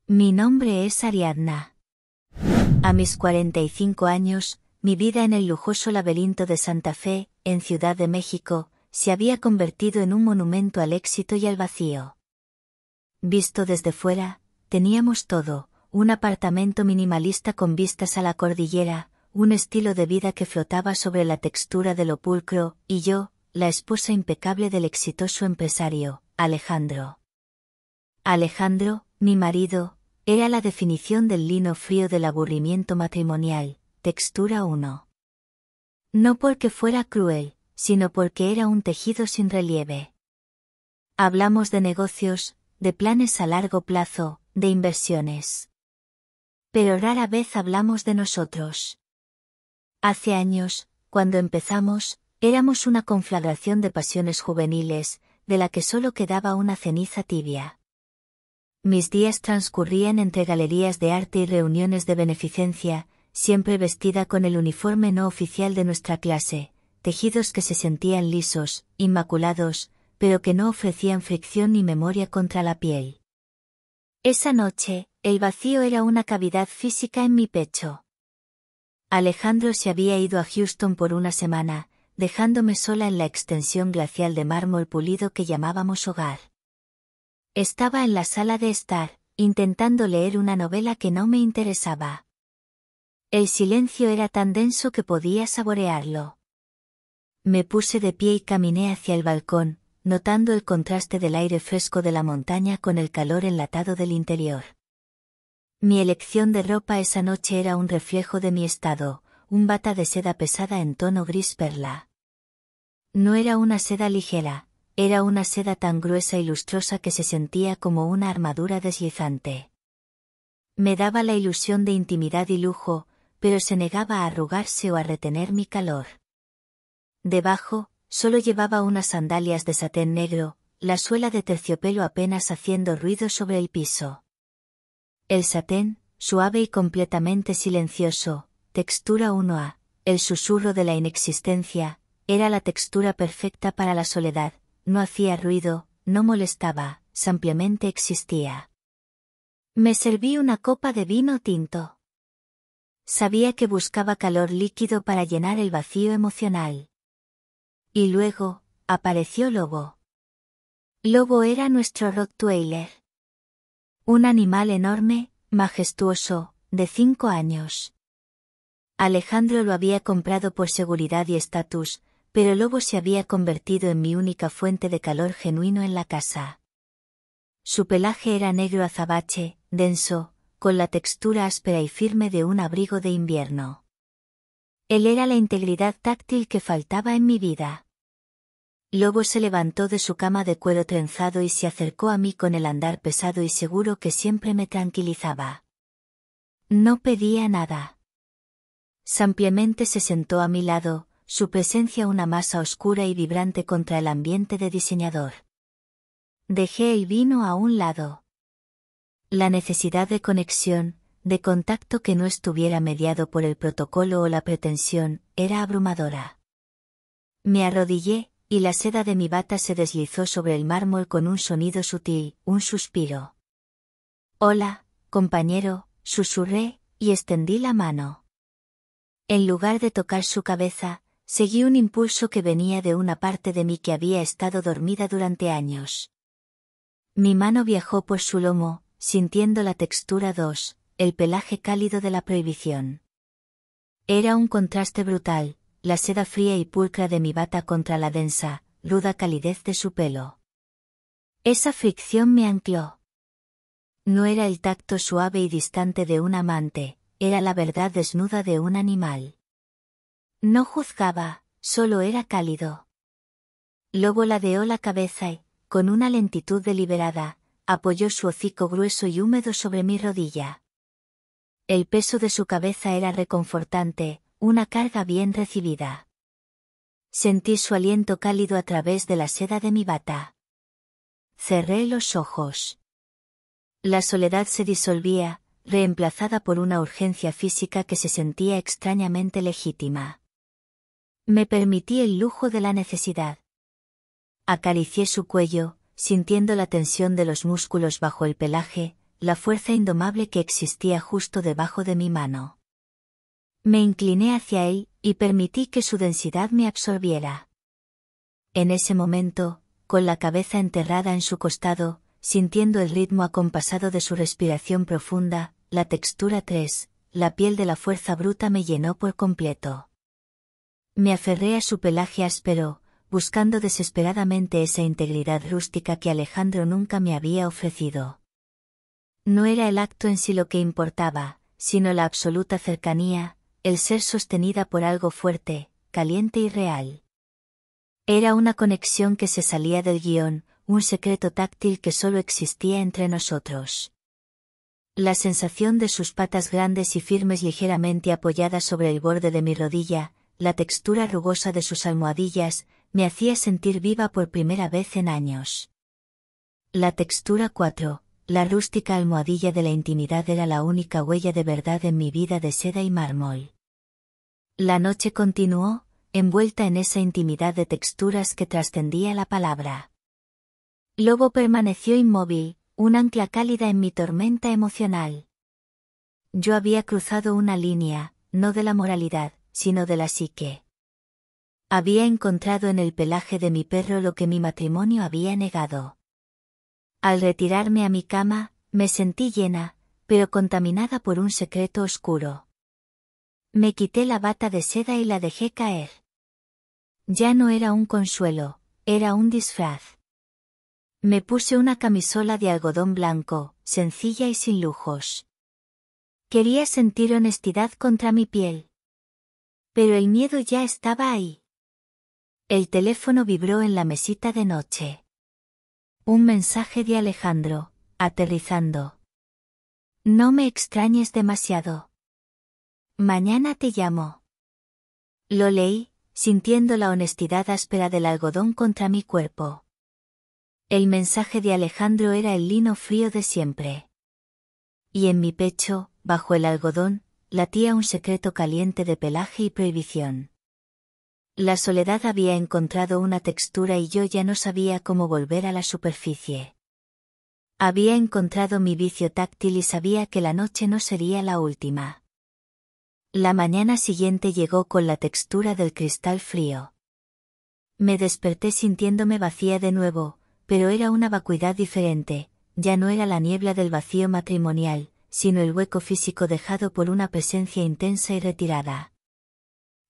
Mi nombre es Ariadna. A mis 45 años, mi vida en el lujoso laberinto de Santa Fe, en Ciudad de México, se había convertido en un monumento al éxito y al vacío. Visto desde fuera, teníamos todo: un apartamento minimalista con vistas a la cordillera, un estilo de vida que flotaba sobre la textura del pulcro, y yo, la esposa impecable del exitoso empresario, Alejandro. Alejandro, mi marido, era la definición del lino frío del aburrimiento matrimonial, textura 1. No porque fuera cruel, sino porque era un tejido sin relieve. Hablamos de negocios, de planes a largo plazo, de inversiones. Pero rara vez hablamos de nosotros. Hace años, cuando empezamos, éramos una conflagración de pasiones juveniles, de la que solo quedaba una ceniza tibia. Mis días transcurrían entre galerías de arte y reuniones de beneficencia, siempre vestida con el uniforme no oficial de nuestra clase, tejidos que se sentían lisos, inmaculados, pero que no ofrecían fricción ni memoria contra la piel. Esa noche, el vacío era una cavidad física en mi pecho. Alejandro se había ido a Houston por una semana, dejándome sola en la extensión glacial de mármol pulido que llamábamos hogar. Estaba en la sala de estar, intentando leer una novela que no me interesaba. El silencio era tan denso que podía saborearlo. Me puse de pie y caminé hacia el balcón, notando el contraste del aire fresco de la montaña con el calor enlatado del interior. Mi elección de ropa esa noche era un reflejo de mi estado, un bata de seda pesada en tono gris perla. No era una seda ligera. Era una seda tan gruesa y lustrosa que se sentía como una armadura deslizante. Me daba la ilusión de intimidad y lujo, pero se negaba a arrugarse o a retener mi calor. Debajo, solo llevaba unas sandalias de satén negro, la suela de terciopelo apenas haciendo ruido sobre el piso. El satén, suave y completamente silencioso, textura 1A, el susurro de la inexistencia, era la textura perfecta para la soledad. No hacía ruido, no molestaba, simplemente existía. Me serví una copa de vino tinto. Sabía que buscaba calor líquido para llenar el vacío emocional. Y luego, apareció Lobo. Lobo era nuestro Rottweiler. Un animal enorme, majestuoso, de 5 años. Alejandro lo había comprado por seguridad y estatus, pero Lobo se había convertido en mi única fuente de calor genuino en la casa. Su pelaje era negro azabache, denso, con la textura áspera y firme de un abrigo de invierno. Él era la integridad táctil que faltaba en mi vida. Lobo se levantó de su cama de cuero trenzado y se acercó a mí con el andar pesado y seguro que siempre me tranquilizaba. No pedía nada. Simplemente se sentó a mi lado, su presencia una masa oscura y vibrante contra el ambiente de diseñador. Dejé el vino a un lado. La necesidad de conexión, de contacto que no estuviera mediado por el protocolo o la pretensión, era abrumadora. Me arrodillé, y la seda de mi bata se deslizó sobre el mármol con un sonido sutil, un suspiro. «Hola, compañero», susurré, y extendí la mano. En lugar de tocar su cabeza, seguí un impulso que venía de una parte de mí que había estado dormida durante años. Mi mano viajó por su lomo, sintiendo la textura 2, el pelaje cálido de la prohibición. Era un contraste brutal, la seda fría y pulcra de mi bata contra la densa, ruda calidez de su pelo. Esa fricción me ancló. No era el tacto suave y distante de un amante, era la verdad desnuda de un animal. No juzgaba, solo era cálido. Lobo ladeó la cabeza y, con una lentitud deliberada, apoyó su hocico grueso y húmedo sobre mi rodilla. El peso de su cabeza era reconfortante, una carga bien recibida. Sentí su aliento cálido a través de la seda de mi bata. Cerré los ojos. La soledad se disolvía, reemplazada por una urgencia física que se sentía extrañamente legítima. Me permití el lujo de la necesidad. Acaricié su cuello, sintiendo la tensión de los músculos bajo el pelaje, la fuerza indomable que existía justo debajo de mi mano. Me incliné hacia él, y permití que su densidad me absorbiera. En ese momento, con la cabeza enterrada en su costado, sintiendo el ritmo acompasado de su respiración profunda, la textura 3, la piel de la fuerza bruta me llenó por completo. Me aferré a su pelaje áspero, buscando desesperadamente esa integridad rústica que Alejandro nunca me había ofrecido. No era el acto en sí lo que importaba, sino la absoluta cercanía, el ser sostenida por algo fuerte, caliente y real. Era una conexión que se salía del guión, un secreto táctil que solo existía entre nosotros. La sensación de sus patas grandes y firmes ligeramente apoyadas sobre el borde de mi rodilla, la textura rugosa de sus almohadillas, me hacía sentir viva por primera vez en años. La textura 4, la rústica almohadilla de la intimidad era la única huella de verdad en mi vida de seda y mármol. La noche continuó, envuelta en esa intimidad de texturas que trascendía la palabra. Lobo permaneció inmóvil, un ancla cálida en mi tormenta emocional. Yo había cruzado una línea, no de la moralidad, sino de la psique. Había encontrado en el pelaje de mi perro lo que mi matrimonio había negado. Al retirarme a mi cama, me sentí llena, pero contaminada por un secreto oscuro. Me quité la bata de seda y la dejé caer. Ya no era un consuelo, era un disfraz. Me puse una camisola de algodón blanco, sencilla y sin lujos. Quería sentir honestidad contra mi piel. Pero el miedo ya estaba ahí. El teléfono vibró en la mesita de noche. Un mensaje de Alejandro, aterrizando. No me extrañes demasiado. Mañana te llamo. Lo leí, sintiendo la honestidad áspera del algodón contra mi cuerpo. El mensaje de Alejandro era el lino frío de siempre. Y en mi pecho, bajo el algodón, latía un secreto caliente de pelaje y prohibición. La soledad había encontrado una textura y yo ya no sabía cómo volver a la superficie. Había encontrado mi vicio táctil y sabía que la noche no sería la última. La mañana siguiente llegó con la textura del cristal frío. Me desperté sintiéndome vacía de nuevo, pero era una vacuidad diferente, ya no era la niebla del vacío matrimonial, sino el hueco físico dejado por una presencia intensa y retirada.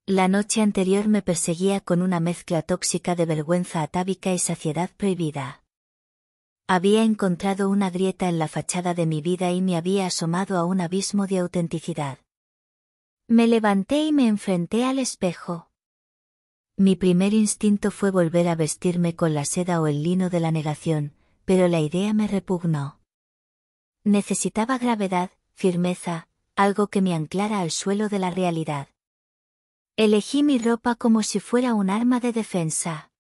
La noche anterior me perseguía con una mezcla tóxica de vergüenza atávica y saciedad prohibida. Había encontrado una grieta en la fachada de mi vida y me había asomado a un abismo de autenticidad. Me levanté y me enfrenté al espejo. Mi primer instinto fue volver a vestirme con la seda o el lino de la negación, pero la idea me repugnó. Necesitaba gravedad, firmeza, algo que me anclara al suelo de la realidad. Elegí mi ropa como si fuera un arma de defensa.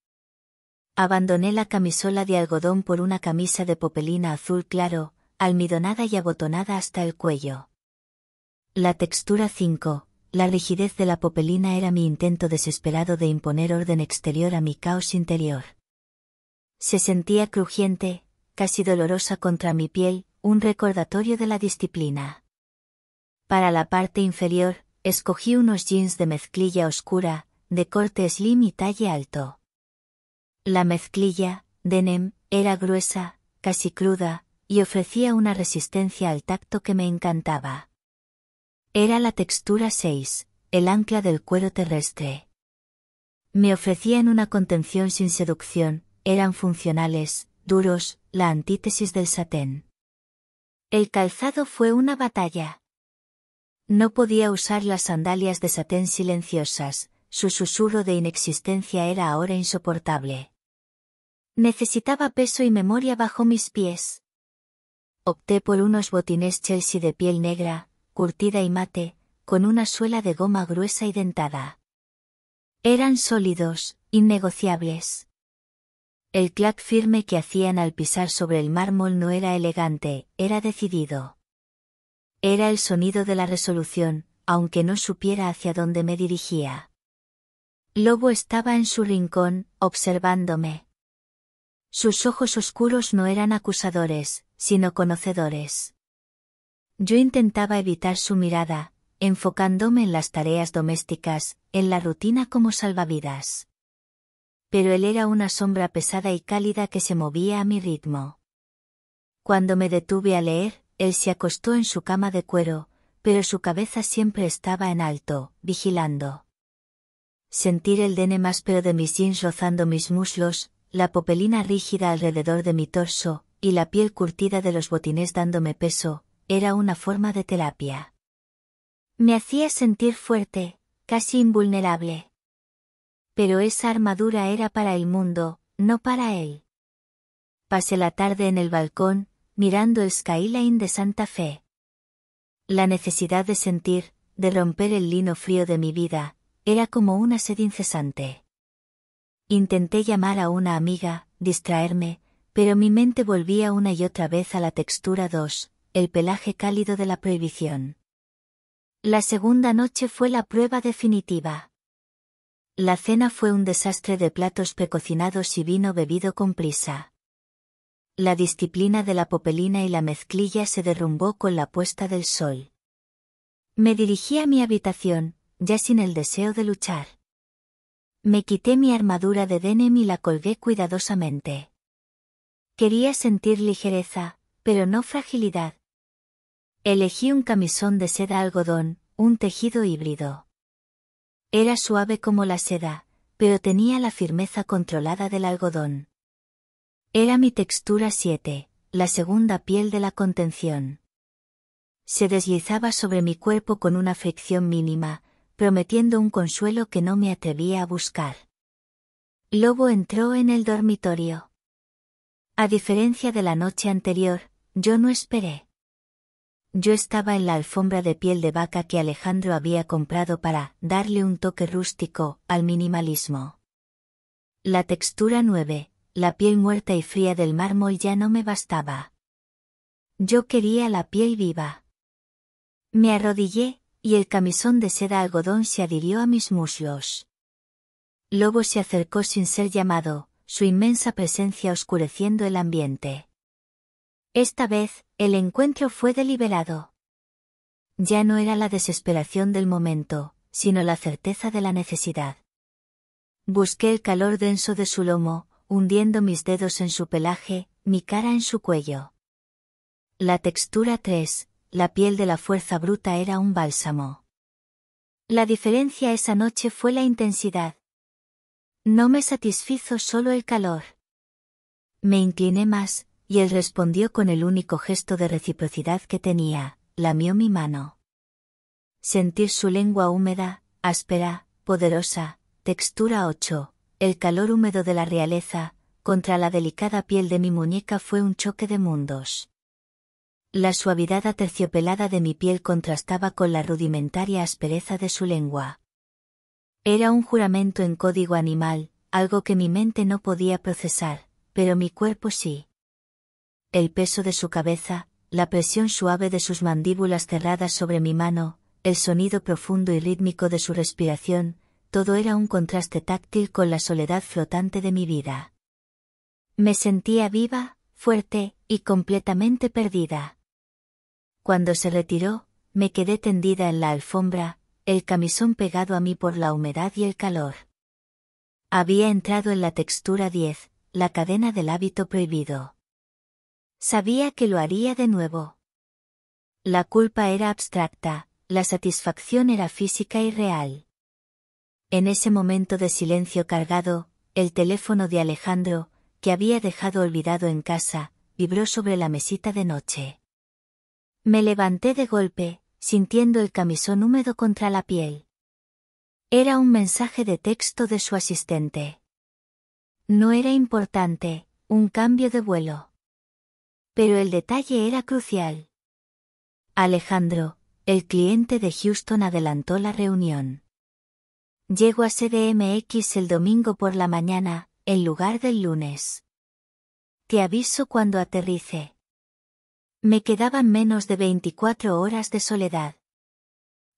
Abandoné la camisola de algodón por una camisa de popelina azul claro, almidonada y abotonada hasta el cuello. La textura 5, la rigidez de la popelina era mi intento desesperado de imponer orden exterior a mi caos interior. Se sentía crujiente, casi dolorosa contra mi piel, un recordatorio de la disciplina. Para la parte inferior, escogí unos jeans de mezclilla oscura, de corte slim y talle alto. La mezclilla, denim, era gruesa, casi cruda, y ofrecía una resistencia al tacto que me encantaba. Era la textura 6, el ancla del cuero terrestre. Me ofrecían una contención sin seducción, eran funcionales, duros, la antítesis del satén. El calzado fue una batalla. No podía usar las sandalias de satén silenciosas, su susurro de inexistencia era ahora insoportable. Necesitaba peso y memoria bajo mis pies. Opté por unos botines Chelsea de piel negra, curtida y mate, con una suela de goma gruesa y dentada. Eran sólidos, innegociables. El clac firme que hacían al pisar sobre el mármol no era elegante, era decidido. Era el sonido de la resolución, aunque no supiera hacia dónde me dirigía. Lobo estaba en su rincón, observándome. Sus ojos oscuros no eran acusadores, sino conocedores. Yo intentaba evitar su mirada, enfocándome en las tareas domésticas, en la rutina como salvavidas. Pero él era una sombra pesada y cálida que se movía a mi ritmo. Cuando me detuve a leer, él se acostó en su cama de cuero, pero su cabeza siempre estaba en alto, vigilando. Sentir el denim áspero de mis jeans rozando mis muslos, la popelina rígida alrededor de mi torso, y la piel curtida de los botines dándome peso, era una forma de terapia. Me hacía sentir fuerte, casi invulnerable. Pero esa armadura era para el mundo, no para él. Pasé la tarde en el balcón, mirando el skyline de Santa Fe. La necesidad de sentir, de romper el lino frío de mi vida, era como una sed incesante. Intenté llamar a una amiga, distraerme, pero mi mente volvía una y otra vez a la textura 2, el pelaje cálido de la prohibición. La segunda noche fue la prueba definitiva. La cena fue un desastre de platos precocinados y vino bebido con prisa. La disciplina de la popelina y la mezclilla se derrumbó con la puesta del sol. Me dirigí a mi habitación, ya sin el deseo de luchar. Me quité mi armadura de denim y la colgué cuidadosamente. Quería sentir ligereza, pero no fragilidad. Elegí un camisón de seda algodón, un tejido híbrido. Era suave como la seda, pero tenía la firmeza controlada del algodón. Era mi textura 7, la segunda piel de la contención. Se deslizaba sobre mi cuerpo con una fricción mínima, prometiendo un consuelo que no me atrevía a buscar. Lobo entró en el dormitorio. A diferencia de la noche anterior, yo no esperé. Yo estaba en la alfombra de piel de vaca que Alejandro había comprado para darle un toque rústico al minimalismo. La textura 9, la piel muerta y fría del mármol ya no me bastaba. Yo quería la piel viva. Me arrodillé, y el camisón de seda algodón se adhirió a mis muslos. Lobo se acercó sin ser llamado, su inmensa presencia oscureciendo el ambiente. Esta vez, el encuentro fue deliberado. Ya no era la desesperación del momento, sino la certeza de la necesidad. Busqué el calor denso de su lomo, hundiendo mis dedos en su pelaje, mi cara en su cuello. La textura 3, la piel de la fuerza bruta era un bálsamo. La diferencia esa noche fue la intensidad. No me satisfizo solo el calor. Me incliné más, y él respondió con el único gesto de reciprocidad que tenía, lamió mi mano. Sentir su lengua húmeda, áspera, poderosa, textura 8, el calor húmedo de la realeza, contra la delicada piel de mi muñeca fue un choque de mundos. La suavidad aterciopelada de mi piel contrastaba con la rudimentaria aspereza de su lengua. Era un juramento en código animal, algo que mi mente no podía procesar, pero mi cuerpo sí. El peso de su cabeza, la presión suave de sus mandíbulas cerradas sobre mi mano, el sonido profundo y rítmico de su respiración, todo era un contraste táctil con la soledad flotante de mi vida. Me sentía viva, fuerte, y completamente perdida. Cuando se retiró, me quedé tendida en la alfombra, el camisón pegado a mí por la humedad y el calor. Había entrado en la textura 10, la cadena del hábito prohibido. Sabía que lo haría de nuevo. La culpa era abstracta, la satisfacción era física y real. En ese momento de silencio cargado, el teléfono de Alejandro, que había dejado olvidado en casa, vibró sobre la mesita de noche. Me levanté de golpe, sintiendo el camisón húmedo contra la piel. Era un mensaje de texto de su asistente. No era importante, un cambio de vuelo. Pero el detalle era crucial. Alejandro, el cliente de Houston, adelantó la reunión. Llego a CDMX el domingo por la mañana, en lugar del lunes. Te aviso cuando aterrice. Me quedaban menos de 24 horas de soledad.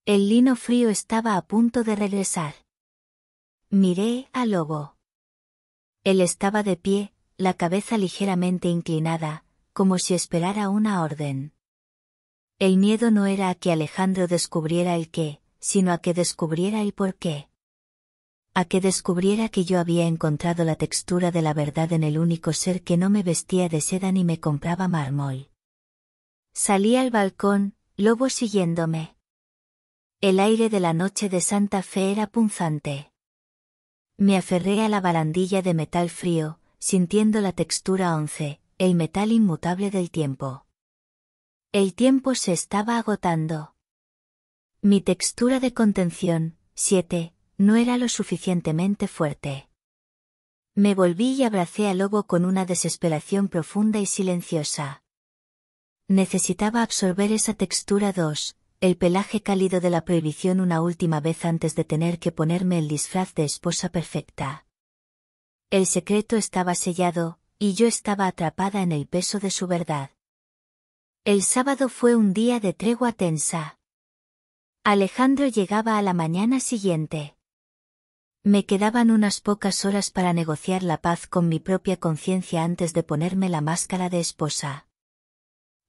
El lino frío estaba a punto de regresar. Miré a Lobo. Él estaba de pie, la cabeza ligeramente inclinada, como si esperara una orden. El miedo no era a que Alejandro descubriera el qué, sino a que descubriera el por qué. A que descubriera que yo había encontrado la textura de la verdad en el único ser que no me vestía de seda ni me compraba mármol. Salí al balcón, Lobo siguiéndome. El aire de la noche de Santa Fe era punzante. Me aferré a la barandilla de metal frío, sintiendo la textura 11, el metal inmutable del tiempo. El tiempo se estaba agotando. Mi textura de contención, 7, no era lo suficientemente fuerte. Me volví y abracé al Lobo con una desesperación profunda y silenciosa. Necesitaba absorber esa textura 2, el pelaje cálido de la prohibición una última vez antes de tener que ponerme el disfraz de esposa perfecta. El secreto estaba sellado, y yo estaba atrapada en el peso de su verdad. El sábado fue un día de tregua tensa. Alejandro llegaba a la mañana siguiente. Me quedaban unas pocas horas para negociar la paz con mi propia conciencia antes de ponerme la máscara de esposa.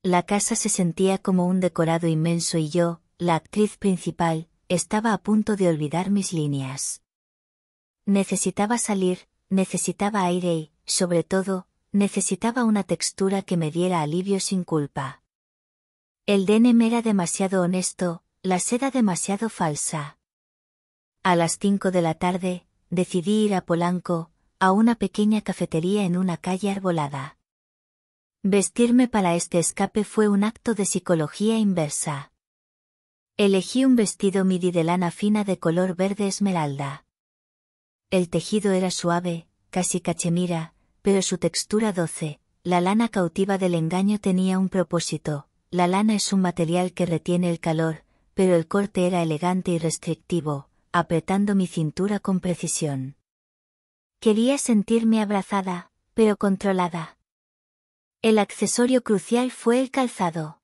La casa se sentía como un decorado inmenso y yo, la actriz principal, estaba a punto de olvidar mis líneas. Necesitaba salir, necesitaba aire y, sobre todo, necesitaba una textura que me diera alivio sin culpa. El denim era demasiado honesto, la seda demasiado falsa. A las 5 de la tarde, decidí ir a Polanco, a una pequeña cafetería en una calle arbolada. Vestirme para este escape fue un acto de psicología inversa. Elegí un vestido midi de lana fina de color verde esmeralda. El tejido era suave, casi cachemira, pero su textura 12, la lana cautiva del engaño tenía un propósito. La lana es un material que retiene el calor, pero el corte era elegante y restrictivo, apretando mi cintura con precisión. Quería sentirme abrazada, pero controlada. El accesorio crucial fue el calzado.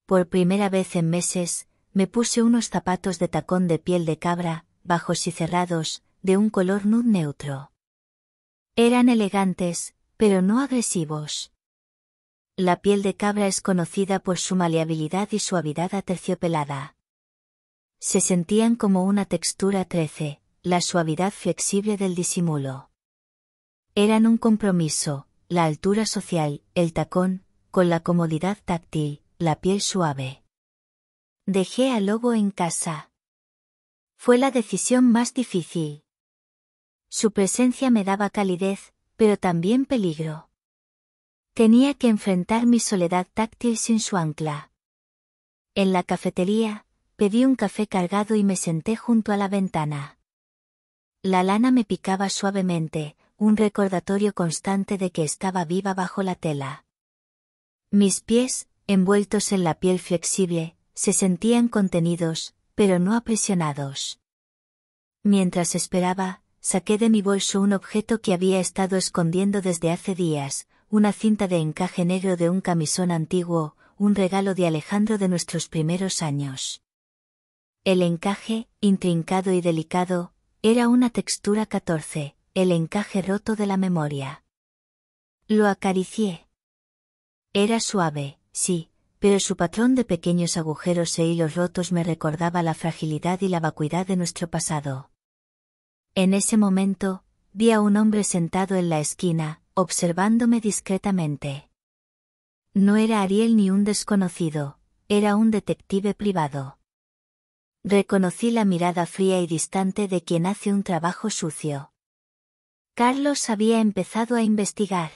Por primera vez en meses, me puse unos zapatos de tacón de piel de cabra, bajos y cerrados, de un color nude neutro. Eran elegantes, pero no agresivos. La piel de cabra es conocida por su maleabilidad y suavidad aterciopelada. Se sentían como una textura 13, la suavidad flexible del disimulo. Eran un compromiso, la altura social, el tacón, con la comodidad táctil, la piel suave. Dejé al Lobo en casa. Fue la decisión más difícil. Su presencia me daba calidez, pero también peligro. Tenía que enfrentar mi soledad táctil sin su ancla. En la cafetería, pedí un café cargado y me senté junto a la ventana. La lana me picaba suavemente, un recordatorio constante de que estaba viva bajo la tela. Mis pies, envueltos en la piel flexible, se sentían contenidos, pero no aprisionados. Mientras esperaba, saqué de mi bolso un objeto que había estado escondiendo desde hace días, una cinta de encaje negro de un camisón antiguo, un regalo de Alejandro de nuestros primeros años. El encaje, intrincado y delicado, era una textura 14, el encaje roto de la memoria. Lo acaricié. Era suave, sí, pero su patrón de pequeños agujeros e hilos rotos me recordaba la fragilidad y la vacuidad de nuestro pasado. En ese momento, vi a un hombre sentado en la esquina, observándome discretamente. No era Ariel ni un desconocido, era un detective privado. Reconocí la mirada fría y distante de quien hace un trabajo sucio. Carlos había empezado a investigar.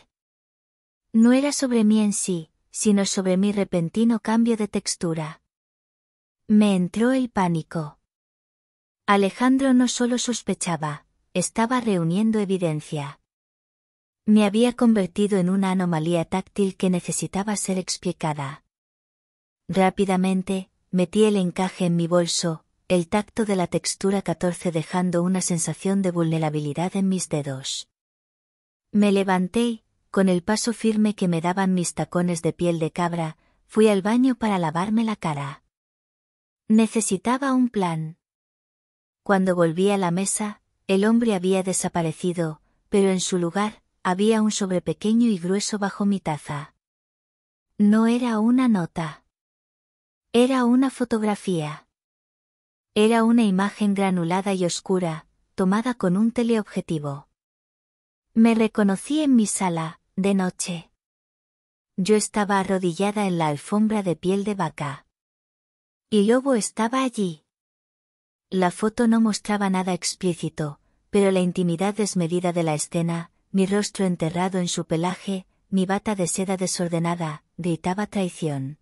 No era sobre mí en sí, sino sobre mi repentino cambio de textura. Me entró el pánico. Alejandro no solo sospechaba, estaba reuniendo evidencia. Me había convertido en una anomalía táctil que necesitaba ser explicada. Rápidamente, metí el encaje en mi bolso, el tacto de la textura 14 dejando una sensación de vulnerabilidad en mis dedos. Me levanté y, con el paso firme que me daban mis tacones de piel de cabra, fui al baño para lavarme la cara. Necesitaba un plan. Cuando volví a la mesa, el hombre había desaparecido, pero en su lugar, había un sobre pequeño y grueso bajo mi taza. No era una nota. Era una fotografía. Era una imagen granulada y oscura, tomada con un teleobjetivo. Me reconocí en mi sala, de noche. Yo estaba arrodillada en la alfombra de piel de vaca. Y Lobo estaba allí. La foto no mostraba nada explícito, pero la intimidad desmedida de la escena, mi rostro enterrado en su pelaje, mi bata de seda desordenada, gritaba traición.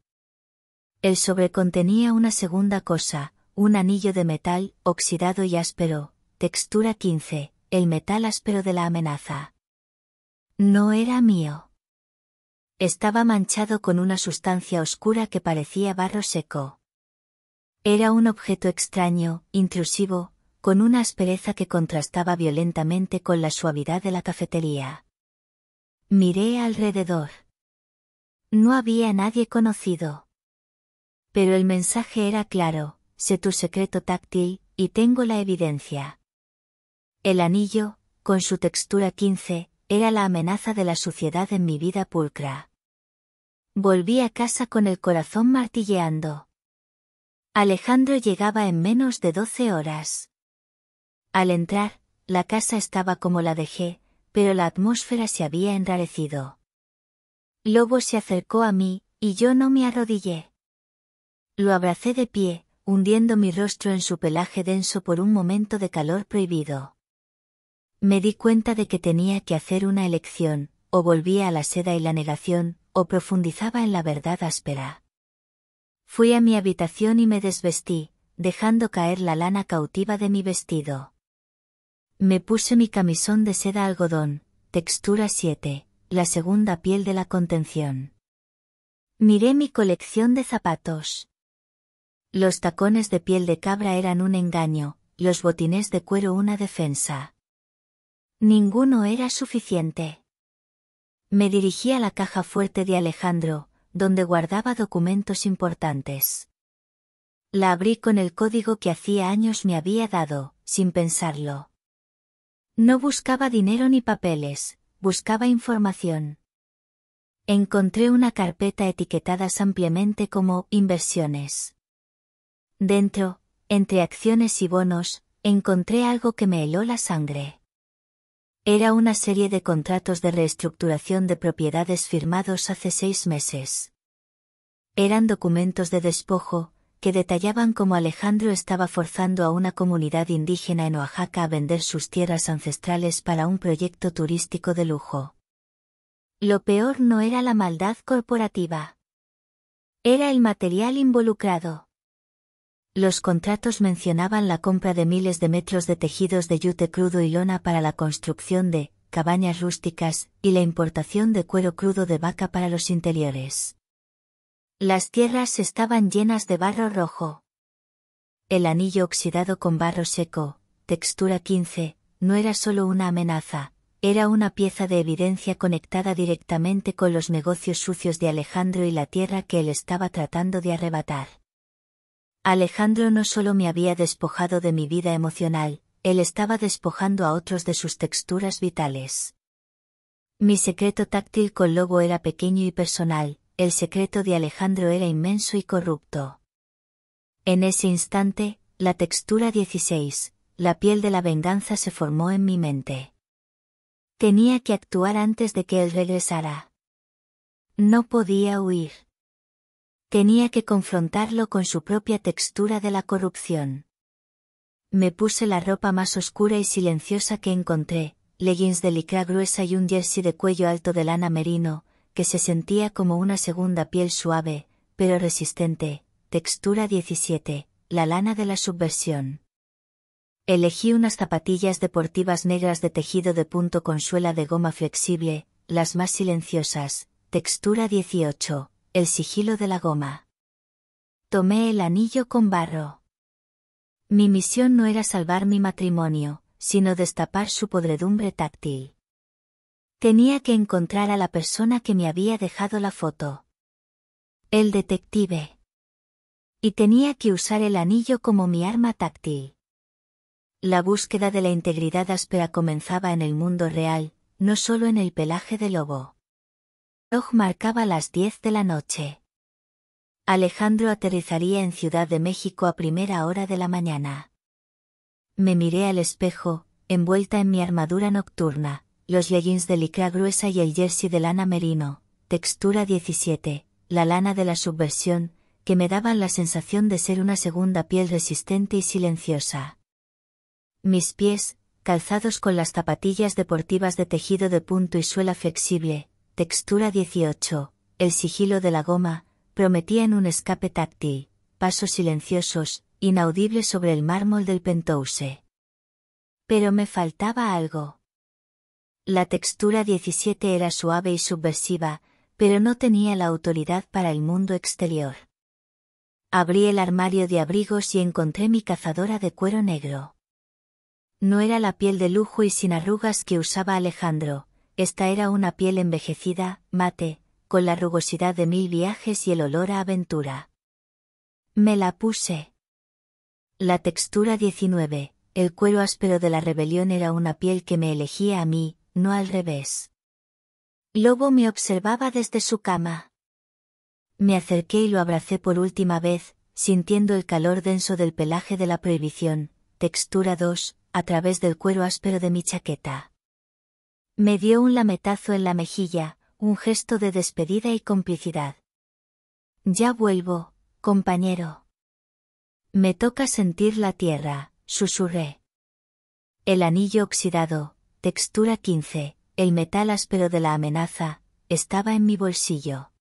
El sobre contenía una segunda cosa, un anillo de metal, oxidado y áspero, textura 15, el metal áspero de la amenaza. No era mío. Estaba manchado con una sustancia oscura que parecía barro seco. Era un objeto extraño, intrusivo, con una aspereza que contrastaba violentamente con la suavidad de la cafetería. Miré alrededor. No había nadie conocido. Pero el mensaje era claro: sé tu secreto táctil, y tengo la evidencia. El anillo, con su textura 15, era la amenaza de la suciedad en mi vida pulcra. Volví a casa con el corazón martilleando. Alejandro llegaba en menos de 12 horas. Al entrar, la casa estaba como la dejé, pero la atmósfera se había enrarecido. Lobo se acercó a mí, y yo no me arrodillé. Lo abracé de pie, hundiendo mi rostro en su pelaje denso por un momento de calor prohibido. Me di cuenta de que tenía que hacer una elección: o volvía a la seda y la negación, o profundizaba en la verdad áspera. Fui a mi habitación y me desvestí, dejando caer la lana cautiva de mi vestido. Me puse mi camisón de seda algodón, textura 7, la segunda piel de la contención. Miré mi colección de zapatos. Los tacones de piel de cabra eran un engaño, los botines de cuero una defensa. Ninguno era suficiente. Me dirigí a la caja fuerte de Alejandro, donde guardaba documentos importantes. La abrí con el código que hacía años me había dado, sin pensarlo. No buscaba dinero ni papeles, buscaba información. Encontré una carpeta etiquetada ampliamente como inversiones. Dentro, entre acciones y bonos, encontré algo que me heló la sangre. Era una serie de contratos de reestructuración de propiedades firmados hace 6 meses. Eran documentos de despojo, que detallaban cómo Alejandro estaba forzando a una comunidad indígena en Oaxaca a vender sus tierras ancestrales para un proyecto turístico de lujo. Lo peor no era la maldad corporativa. Era el material involucrado. Los contratos mencionaban la compra de miles de metros de tejidos de yute crudo y lona para la construcción de cabañas rústicas, y la importación de cuero crudo de vaca para los interiores. Las tierras estaban llenas de barro rojo. El anillo oxidado con barro seco, textura 15, no era solo una amenaza, era una pieza de evidencia conectada directamente con los negocios sucios de Alejandro y la tierra que él estaba tratando de arrebatar. Alejandro no solo me había despojado de mi vida emocional, él estaba despojando a otros de sus texturas vitales. Mi secreto táctil con Lobo era pequeño y personal, el secreto de Alejandro era inmenso y corrupto. En ese instante, la textura 16, la piel de la venganza se formó en mi mente. Tenía que actuar antes de que él regresara. No podía huir. Tenía que confrontarlo con su propia textura de la corrupción. Me puse la ropa más oscura y silenciosa que encontré, leggings de licra gruesa y un jersey de cuello alto de lana merino, que se sentía como una segunda piel suave, pero resistente, textura 17, la lana de la subversión. Elegí unas zapatillas deportivas negras de tejido de punto con suela de goma flexible, las más silenciosas, textura 18, el sigilo de la goma. Tomé el anillo con barro. Mi misión no era salvar mi matrimonio, sino destapar su podredumbre táctil. Tenía que encontrar a la persona que me había dejado la foto. El detective. Y tenía que usar el anillo como mi arma táctil. La búsqueda de la integridad áspera comenzaba en el mundo real, no solo en el pelaje de Lobo. El reloj marcaba las 10 de la noche. Alejandro aterrizaría en Ciudad de México a primera hora de la mañana. Me miré al espejo, envuelta en mi armadura nocturna, los leggings de licra gruesa y el jersey de lana merino, textura 17, la lana de la subversión, que me daban la sensación de ser una segunda piel resistente y silenciosa. Mis pies, calzados con las zapatillas deportivas de tejido de punto y suela flexible, textura 18, el sigilo de la goma, prometían un escape táctil, pasos silenciosos, inaudibles sobre el mármol del penthouse. Pero me faltaba algo. La textura 17 era suave y subversiva, pero no tenía la autoridad para el mundo exterior. Abrí el armario de abrigos y encontré mi cazadora de cuero negro. No era la piel de lujo y sin arrugas que usaba Alejandro, esta era una piel envejecida, mate, con la rugosidad de 1000 viajes y el olor a aventura. Me la puse. La textura 19, el cuero áspero de la rebelión era una piel que me elegía a mí, no al revés. Lobo me observaba desde su cama. Me acerqué y lo abracé por última vez, sintiendo el calor denso del pelaje de la prohibición, textura 2, a través del cuero áspero de mi chaqueta. Me dio un lametazo en la mejilla, un gesto de despedida y complicidad. Ya vuelvo, compañero. Me toca sentir la tierra, susurré. El anillo oxidado, textura 15, el metal áspero de la amenaza, estaba en mi bolsillo.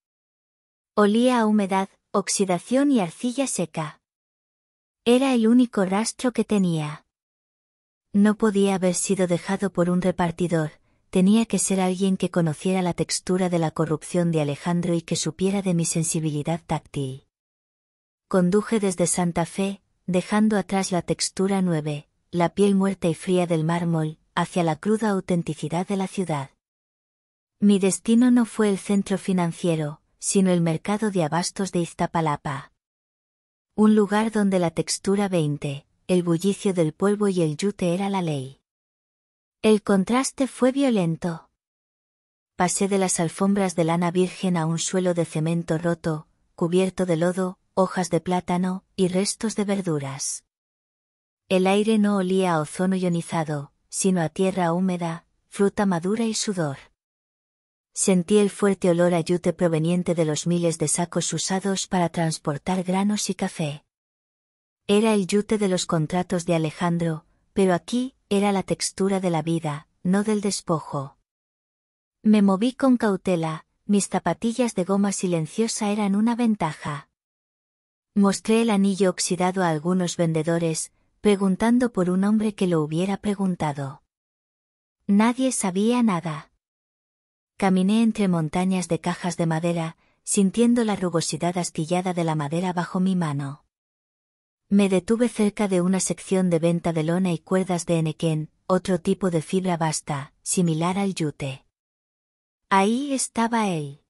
Olía a humedad, oxidación y arcilla seca. Era el único rastro que tenía. No podía haber sido dejado por un repartidor, tenía que ser alguien que conociera la textura de la corrupción de Alejandro y que supiera de mi sensibilidad táctil. Conduje desde Santa Fe, dejando atrás la textura 9, la piel muerta y fría del mármol, hacia la cruda autenticidad de la ciudad. Mi destino no fue el centro financiero, sino el mercado de abastos de Iztapalapa. Un lugar donde la textura 20, el bullicio del polvo y el yute era la ley. El contraste fue violento. Pasé de las alfombras de lana virgen a un suelo de cemento roto, cubierto de lodo, hojas de plátano, y restos de verduras. El aire no olía a ozono ionizado, sino a tierra húmeda, fruta madura y sudor. Sentí el fuerte olor a yute proveniente de los miles de sacos usados para transportar granos y café. Era el yute de los contratos de Alejandro, pero aquí, era la textura de la vida, no del despojo. Me moví con cautela, mis zapatillas de goma silenciosa eran una ventaja. Mostré el anillo oxidado a algunos vendedores, preguntando por un hombre que lo hubiera preguntado. Nadie sabía nada. Caminé entre montañas de cajas de madera, sintiendo la rugosidad astillada de la madera bajo mi mano. Me detuve cerca de una sección de venta de lona y cuerdas de henequén, otro tipo de fibra basta, similar al yute. Ahí estaba él.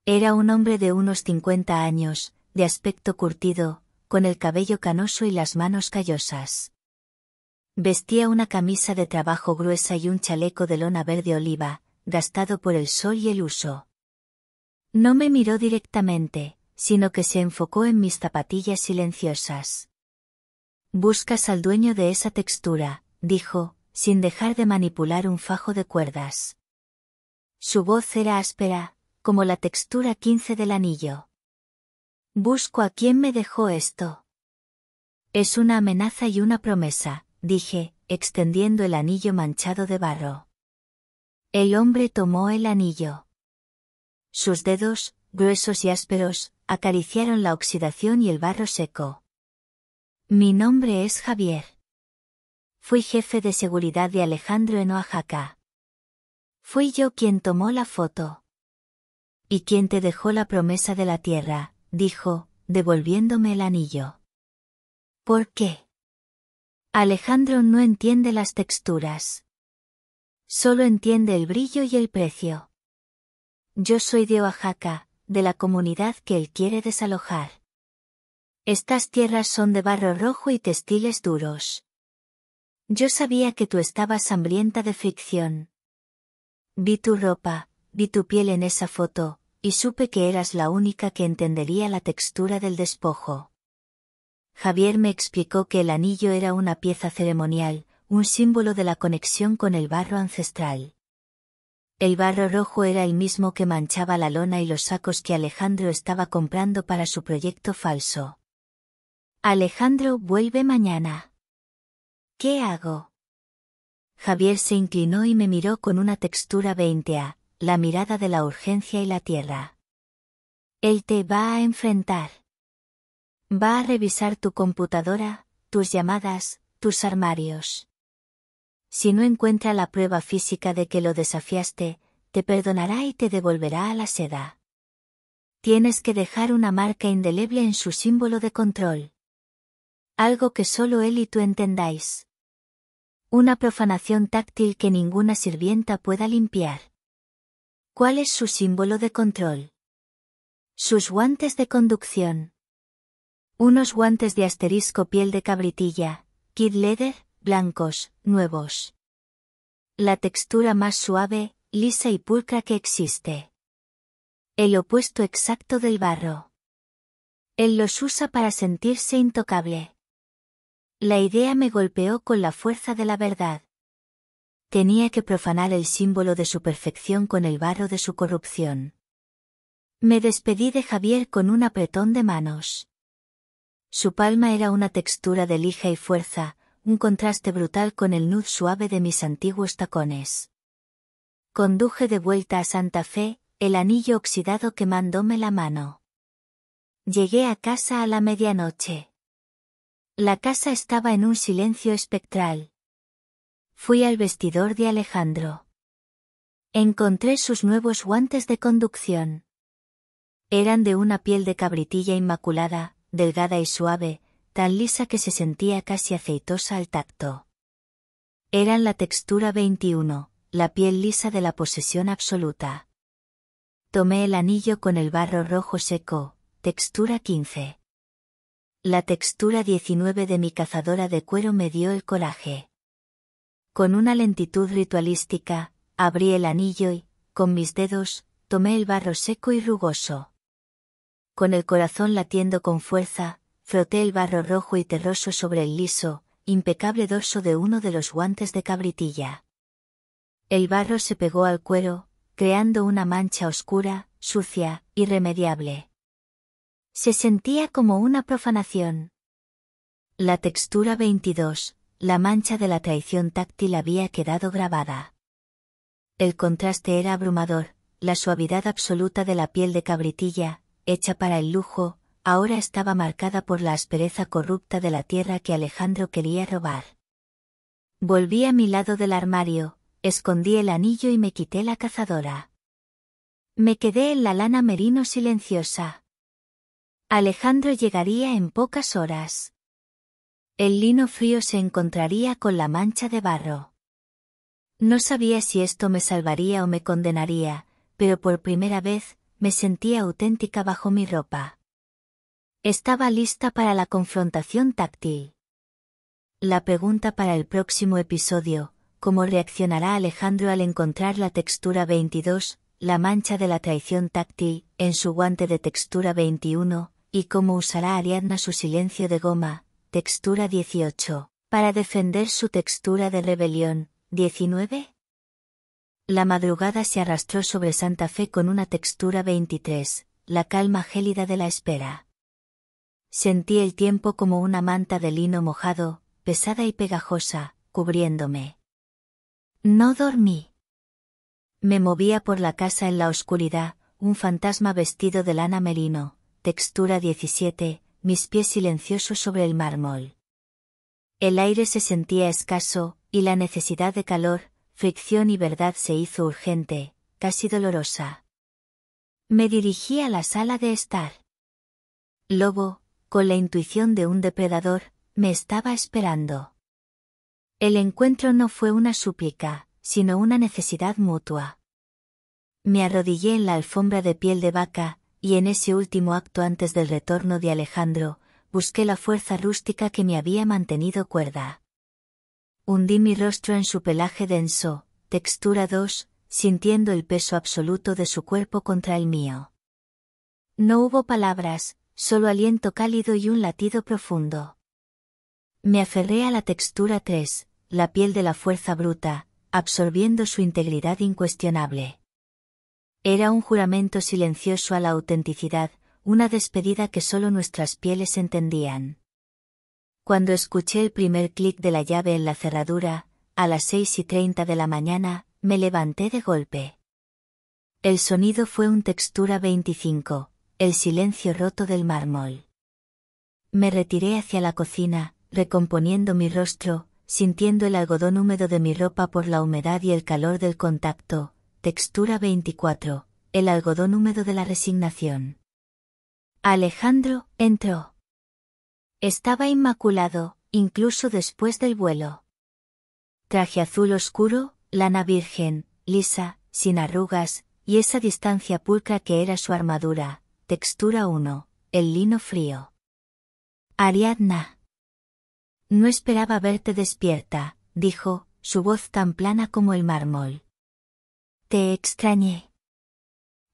Era un hombre de unos 50 años, de aspecto curtido, con el cabello canoso y las manos callosas. Vestía una camisa de trabajo gruesa y un chaleco de lona verde oliva, gastado por el sol y el uso. No me miró directamente, sino que se enfocó en mis zapatillas silenciosas. «Buscas al dueño de esa textura», dijo, sin dejar de manipular un fajo de cuerdas. Su voz era áspera, como la textura 15 del anillo. «Busco a quien me dejó esto». «Es una amenaza y una promesa», dije, extendiendo el anillo manchado de barro. El hombre tomó el anillo. Sus dedos, gruesos y ásperos, acariciaron la oxidación y el barro seco. «Mi nombre es Javier. Fui jefe de seguridad de Alejandro en Oaxaca. Fui yo quien tomó la foto». «¿Y quien te dejó la promesa de la tierra?», dijo, devolviéndome el anillo. «¿Por qué?» Alejandro no entiende las texturas. Solo entiende el brillo y el precio. Yo soy de Oaxaca, de la comunidad que él quiere desalojar. Estas tierras son de barro rojo y textiles duros. Yo sabía que tú estabas hambrienta de fricción. Vi tu ropa, vi tu piel en esa foto, y supe que eras la única que entendería la textura del despojo. Javier me explicó que el anillo era una pieza ceremonial, un símbolo de la conexión con el barro ancestral. El barro rojo era el mismo que manchaba la lona y los sacos que Alejandro estaba comprando para su proyecto falso. Alejandro vuelve mañana. ¿Qué hago? Javier se inclinó y me miró con una textura 20A, la mirada de la urgencia y la tierra. Él te va a enfrentar. Va a revisar tu computadora, tus llamadas, tus armarios. Si no encuentra la prueba física de que lo desafiaste, te perdonará y te devolverá a la seda. Tienes que dejar una marca indeleble en su símbolo de control. Algo que solo él y tú entendáis. Una profanación táctil que ninguna sirvienta pueda limpiar. ¿Cuál es su símbolo de control? Sus guantes de conducción. Unos guantes de asterisco piel de cabritilla, kid leather, blancos, nuevos. La textura más suave, lisa y pulcra que existe. El opuesto exacto del barro. Él los usa para sentirse intocable. La idea me golpeó con la fuerza de la verdad. Tenía que profanar el símbolo de su perfección con el barro de su corrupción. Me despedí de Javier con un apretón de manos. Su palma era una textura de lija y fuerza, un contraste brutal con el nud suave de mis antiguos tacones. Conduje de vuelta a Santa Fe, el anillo oxidado quemándome la mano. Llegué a casa a la medianoche. La casa estaba en un silencio espectral. Fui al vestidor de Alejandro. Encontré sus nuevos guantes de conducción. Eran de una piel de cabritilla inmaculada, delgada y suave, tan lisa que se sentía casi aceitosa al tacto. Eran la textura 21, la piel lisa de la posesión absoluta. Tomé el anillo con el barro rojo seco, textura 15. La textura 19 de mi cazadora de cuero me dio el coraje. Con una lentitud ritualística, abrí el anillo y, con mis dedos, tomé el barro seco y rugoso. Con el corazón latiendo con fuerza, froté el barro rojo y terroso sobre el liso, impecable dorso de uno de los guantes de cabritilla. El barro se pegó al cuero, creando una mancha oscura, sucia, irremediable. Se sentía como una profanación. La textura 22, la mancha de la traición táctil había quedado grabada. El contraste era abrumador, la suavidad absoluta de la piel de cabritilla, hecha para el lujo, ahora estaba marcada por la aspereza corrupta de la tierra que Alejandro quería robar. Volví a mi lado del armario, escondí el anillo y me quité la cazadora. Me quedé en la lana merino silenciosa. Alejandro llegaría en pocas horas. El lino frío se encontraría con la mancha de barro. No sabía si esto me salvaría o me condenaría, pero por primera vez, me sentía auténtica bajo mi ropa. Estaba lista para la confrontación táctil. La pregunta para el próximo episodio: ¿cómo reaccionará Alejandro al encontrar la textura 22, la mancha de la traición táctil, en su guante de textura 21, y cómo usará Ariadna su silencio de goma, textura 18, para defender su textura de rebelión, 19? La madrugada se arrastró sobre Santa Fe con una textura 23, la calma gélida de la espera. Sentí el tiempo como una manta de lino mojado, pesada y pegajosa, cubriéndome. No dormí. Me movía por la casa en la oscuridad, un fantasma vestido de lana merino, textura 17, mis pies silenciosos sobre el mármol. El aire se sentía escaso, y la necesidad de calor, fricción y verdad se hizo urgente, casi dolorosa. Me dirigí a la sala de estar. Lobo, con la intuición de un depredador, me estaba esperando. El encuentro no fue una súplica, sino una necesidad mutua. Me arrodillé en la alfombra de piel de vaca, y en ese último acto antes del retorno de Alejandro, busqué la fuerza rústica que me había mantenido cuerda. Hundí mi rostro en su pelaje denso, textura 2, sintiendo el peso absoluto de su cuerpo contra el mío. No hubo palabras, solo aliento cálido y un latido profundo. Me aferré a la textura 3, la piel de la fuerza bruta, absorbiendo su integridad incuestionable. Era un juramento silencioso a la autenticidad, una despedida que solo nuestras pieles entendían. Cuando escuché el primer clic de la llave en la cerradura, a las 6:30 de la mañana, me levanté de golpe. El sonido fue un textura 25, el silencio roto del mármol. Me retiré hacia la cocina, recomponiendo mi rostro, sintiendo el algodón húmedo de mi ropa por la humedad y el calor del contacto. Textura 24, el algodón húmedo de la resignación. Alejandro entró. Estaba inmaculado, incluso después del vuelo. Traje azul oscuro, lana virgen, lisa, sin arrugas, y esa distancia pulcra que era su armadura. Textura 1, el lino frío. Ariadna. No esperaba verte despierta, dijo, su voz tan plana como el mármol. Te extrañé.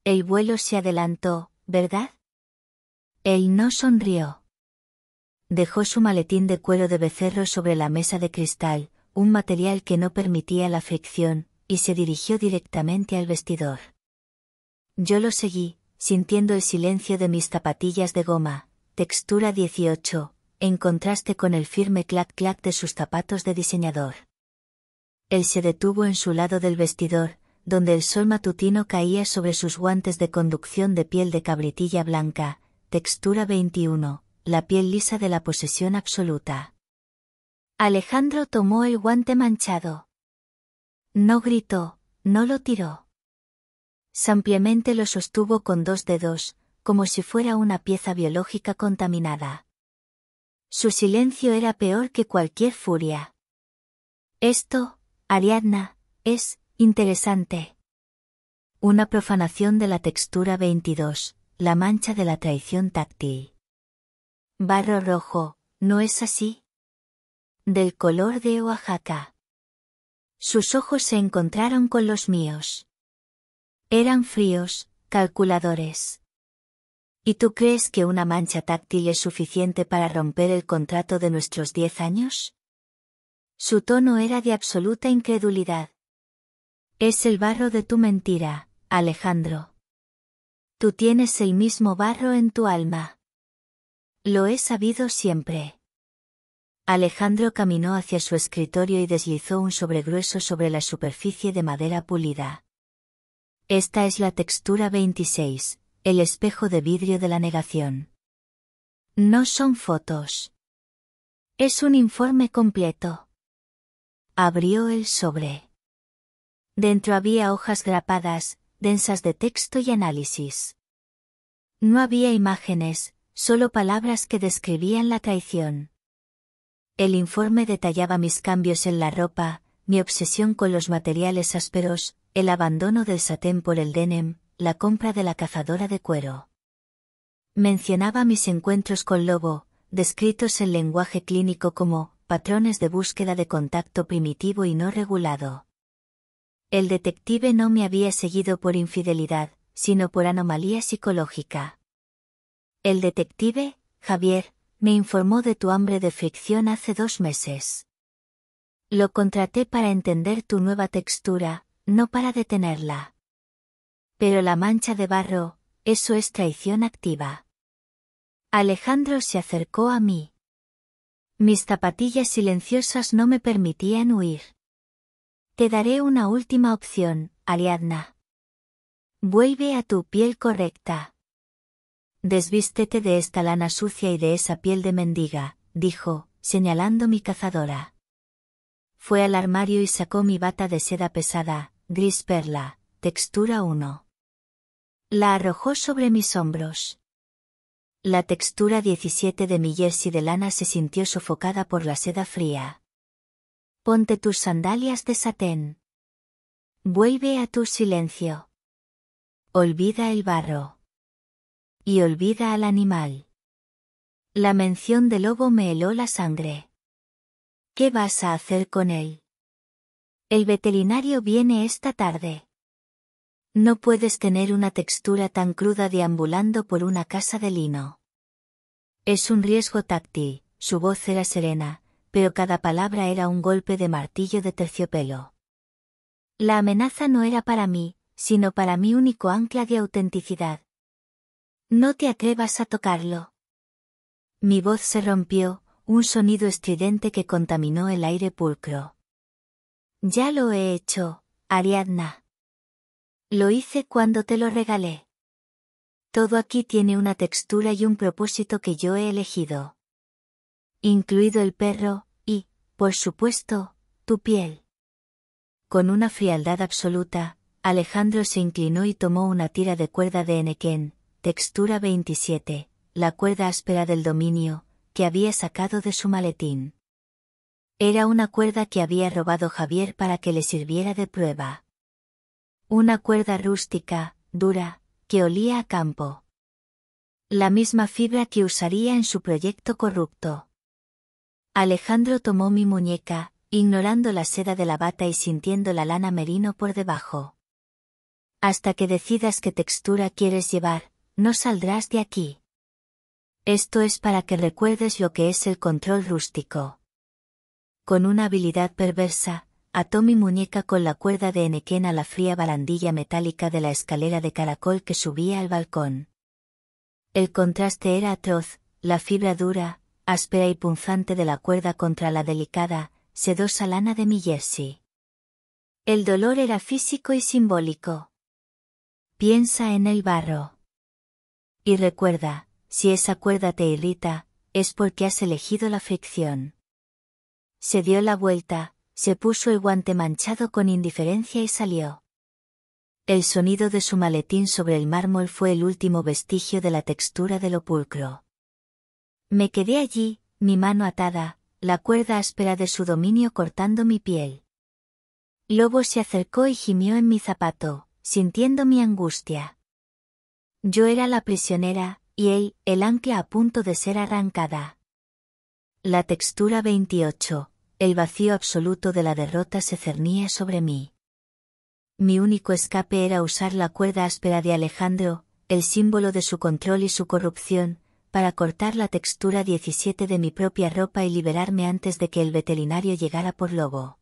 El vuelo se adelantó, ¿verdad? Él no sonrió. Dejó su maletín de cuero de becerro sobre la mesa de cristal, un material que no permitía la fricción, y se dirigió directamente al vestidor. Yo lo seguí, sintiendo el silencio de mis zapatillas de goma, textura 18, en contraste con el firme clac-clac de sus zapatos de diseñador. Él se detuvo en su lado del vestidor, donde el sol matutino caía sobre sus guantes de conducción de piel de cabritilla blanca, textura 21, la piel lisa de la posesión absoluta. Alejandro tomó el guante manchado. No gritó, no lo tiró. Simplemente lo sostuvo con 2 dedos, como si fuera una pieza biológica contaminada. Su silencio era peor que cualquier furia. Esto, Ariadna, es interesante. Una profanación de la textura 22, la mancha de la traición táctil. Barro rojo, ¿no es así? Del color de Oaxaca. Sus ojos se encontraron con los míos. Eran fríos, calculadores. ¿Y tú crees que una mancha táctil es suficiente para romper el contrato de nuestros 10 años? Su tono era de absoluta incredulidad. Es el barro de tu mentira, Alejandro. Tú tienes el mismo barro en tu alma. Lo he sabido siempre. Alejandro caminó hacia su escritorio y deslizó un sobregrueso sobre la superficie de madera pulida. Esta es la textura 26, el espejo de vidrio de la negación. No son fotos. Es un informe completo. Abrió el sobre. Dentro había hojas grapadas, densas de texto y análisis. No había imágenes, solo palabras que describían la traición. El informe detallaba mis cambios en la ropa, mi obsesión con los materiales ásperos, el abandono del satén por el denim, la compra de la cazadora de cuero. Mencionaba mis encuentros con Lobo, descritos en lenguaje clínico como patrones de búsqueda de contacto primitivo y no regulado. El detective no me había seguido por infidelidad, sino por anomalía psicológica. El detective, Javier, me informó de tu hambre de fricción hace 2 meses. Lo contraté para entender tu nueva textura, no para detenerla. Pero la mancha de barro, eso es traición activa. Alejandro se acercó a mí. Mis zapatillas silenciosas no me permitían huir. Te daré una última opción, Ariadna. Vuelve a tu piel correcta. Desvístete de esta lana sucia y de esa piel de mendiga, dijo, señalando mi cazadora. Fue al armario y sacó mi bata de seda pesada, gris perla, textura 1. La arrojó sobre mis hombros. La textura 17 de mi jersey de lana se sintió sofocada por la seda fría. Ponte tus sandalias de satén. Vuelve a tu silencio. Olvida el barro. Y olvida al animal. La mención del lobo me heló la sangre. ¿Qué vas a hacer con él? El veterinario viene esta tarde. No puedes tener una textura tan cruda deambulando por una casa de lino. Es un riesgo táctil. Su voz era serena, pero cada palabra era un golpe de martillo de terciopelo. La amenaza no era para mí, sino para mi único ancla de autenticidad. No te atrevas a tocarlo. Mi voz se rompió, un sonido estridente que contaminó el aire pulcro. Ya lo he hecho, Ariadna. Lo hice cuando te lo regalé. Todo aquí tiene una textura y un propósito que yo he elegido. Incluido el perro, y, por supuesto, tu piel. Con una frialdad absoluta, Alejandro se inclinó y tomó una tira de cuerda de henequén, textura 27, la cuerda áspera del dominio, que había sacado de su maletín. Era una cuerda que había robado Javier para que le sirviera de prueba. Una cuerda rústica, dura, que olía a campo. La misma fibra que usaría en su proyecto corrupto. Alejandro tomó mi muñeca, ignorando la seda de la bata y sintiendo la lana merino por debajo. Hasta que decidas qué textura quieres llevar, no saldrás de aquí. Esto es para que recuerdes lo que es el control rústico. Con una habilidad perversa, ató mi muñeca con la cuerda de henequén a la fría barandilla metálica de la escalera de caracol que subía al balcón. El contraste era atroz, la fibra dura, áspera y punzante de la cuerda contra la delicada, sedosa lana de mi jersey. El dolor era físico y simbólico. Piensa en el barro. Y recuerda, si esa cuerda te irrita, es porque has elegido la fricción. Se dio la vuelta, se puso el guante manchado con indiferencia y salió. El sonido de su maletín sobre el mármol fue el último vestigio de la textura del pulcro. Me quedé allí, mi mano atada, la cuerda áspera de su dominio cortando mi piel. Lobo se acercó y gimió en mi zapato, sintiendo mi angustia. Yo era la prisionera, y él, el ancla a punto de ser arrancada. La textura 28, el vacío absoluto de la derrota se cernía sobre mí. Mi único escape era usar la cuerda áspera de Alejandro, el símbolo de su control y su corrupción, para cortar la textura 17 de mi propia ropa y liberarme antes de que el veterinario llegara por Lobo.